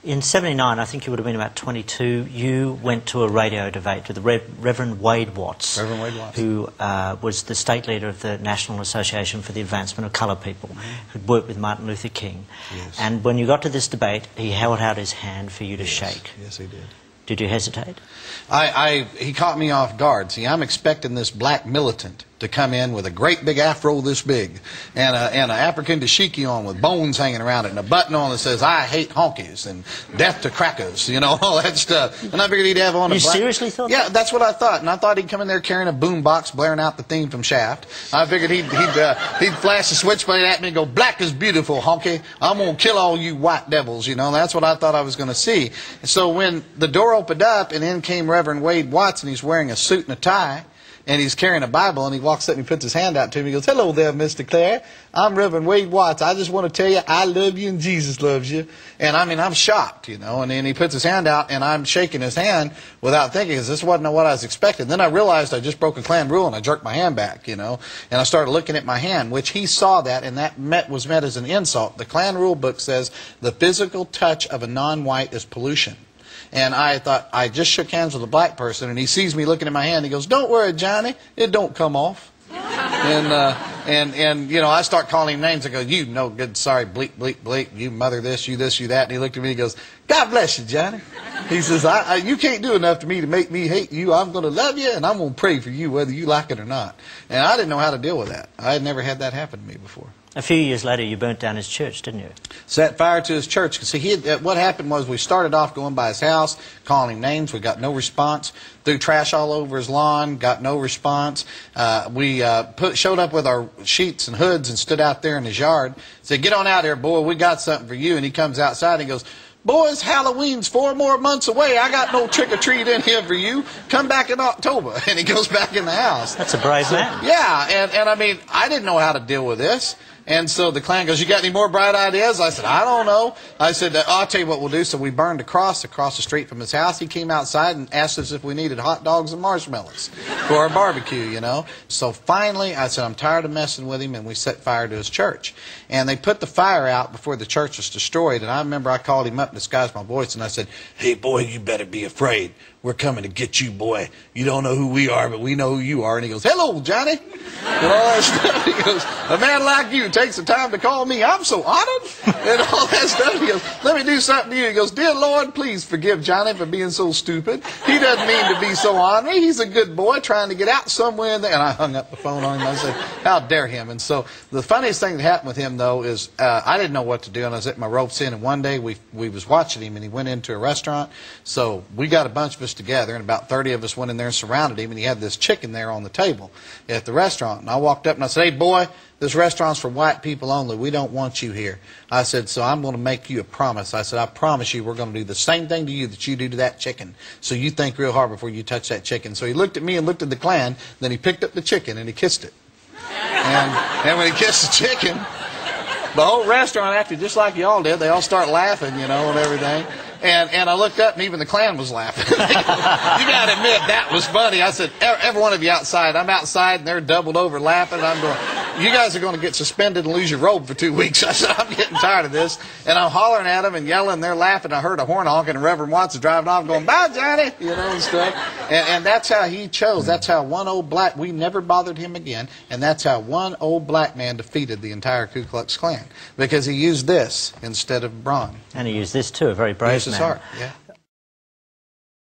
In '79, I think you would have been about 22, you went to a radio debate with the Reverend Wade Watts, who was the state leader of the National Association for the Advancement of Coloured People, who'd worked with Martin Luther King. Yes. And when you got to this debate, he held out his hand for you to shake. Yes, he did. Did you hesitate? He caught me off guard. See, I'm expecting this black militant to come in with a great big afro this big and an African dashiki on with bones hanging around it and a button on that says, "I hate honkies," and "death to crackers," you know, all that stuff. And I figured he'd have on a You black... seriously thought Yeah, that? that's what I thought. And I thought he'd come in there carrying a boom box blaring out the theme from Shaft. I figured he'd flash a switchblade at me and go, "Black is beautiful, honky. I'm going to kill all you white devils," you know. That's what I thought I was going to see. And so when the door opened up and in came Reverend Wade Watts, and he's wearing a suit and a tie, and he's carrying a Bible, and he walks up and he puts his hand out to me. He goes, "Hello there, Mr. Clary. I'm Reverend Wade Watts. I just want to tell you I love you and Jesus loves you." And I mean, I'm shocked, you know. And then he puts his hand out, and I'm shaking his hand without thinking, because this wasn't what I was expecting. Then I realized I just broke a Klan rule, and I jerked my hand back, you know. And I started looking at my hand, which he saw that, and that was met as an insult. The Klan rule book says the physical touch of a non-white is pollution. And I thought, I just shook hands with a black person, and he sees me looking at my hand. He goes, "Don't worry, Johnny, it don't come off." and you know, I start calling him names. I go, "You no good, sorry, bleep, bleep, bleep, you mother this, you that." And he looked at me and he goes, "God bless you, Johnny." He says, "You can't do enough to me to make me hate you. I'm going to love you, and I'm going to pray for you whether you like it or not." And I didn't know how to deal with that. I had never had that happen to me before. A few years later, you burnt down his church, didn't you? Set fire to his church. See, what happened was we started off going by his house, calling him names. We got no response. Threw trash all over his lawn. Got no response. We showed up with our sheets and hoods and stood out there in his yard. Said, "Get on out here, boy. We got something for you." And he comes outside and he goes, "Boys, Halloween's 4 more months away. I got no trick-or-treat in here for you. Come back in October." And he goes back in the house. That's a brave man. Yeah, and I mean, I didn't know how to deal with this. And so the Klan goes, "You got any more bright ideas?" I said, "I don't know." I said, "I'll tell you what we'll do." So we burned a cross across the street from his house. He came outside and asked us if we needed hot dogs and marshmallows for our barbecue, you know. So finally, I said, "I'm tired of messing with him," and we set fire to his church. And they put the fire out before the church was destroyed. And I remember I called him up and disguised my voice, and I said, "Hey, boy, you better be afraid. We're coming to get you, boy. You don't know who we are, but we know who you are." And he goes, "Hello, Johnny." And all that stuff. He goes, "A man like you takes the time to call me. I'm so honored." And all that stuff. He goes, "Let me do something to you." He goes, "Dear Lord, please forgive Johnny for being so stupid. He doesn't mean to be so ornery. He's a good boy trying to get out somewhere in there." And I hung up the phone on him. I said, "How dare him?" And so the funniest thing that happened with him, though, is I didn't know what to do. And I was at my ropes in. And one day we was watching him, and he went into a restaurant. So we got a bunch of us together, and about 30 of us went in there and surrounded him, and he had this chicken there on the table at the restaurant. And I walked up and I said, "Hey, boy, this restaurant's for white people only. We don't want you here." I said, "So I'm going to make you a promise." I said, "I promise you we're going to do the same thing to you that you do to that chicken. So you think real hard before you touch that chicken." So he looked at me and looked at the Klan, then he picked up the chicken and he kissed it. And when he kissed the chicken, the whole restaurant acted just like y'all did. They all start laughing, you know, and everything. And I looked up, and even the Klan was laughing. You got to admit, that was funny. I said, every one of you outside. I'm outside, and they're doubled over laughing. I'm going, "You guys are going to get suspended and lose your robe for 2 weeks." I said, "I'm getting tired of this." And I'm hollering at them and yelling, and they're laughing. I heard a horn honking, and Reverend Watts is driving off going, "Bye, Johnny," you know, and stuff. And that's how he chose. That's how one old black, we never bothered him again, and that's how one old black man defeated the entire Ku Klux Klan, because he used this instead of brawn. And he used this too, a very brave man. Heart, yeah.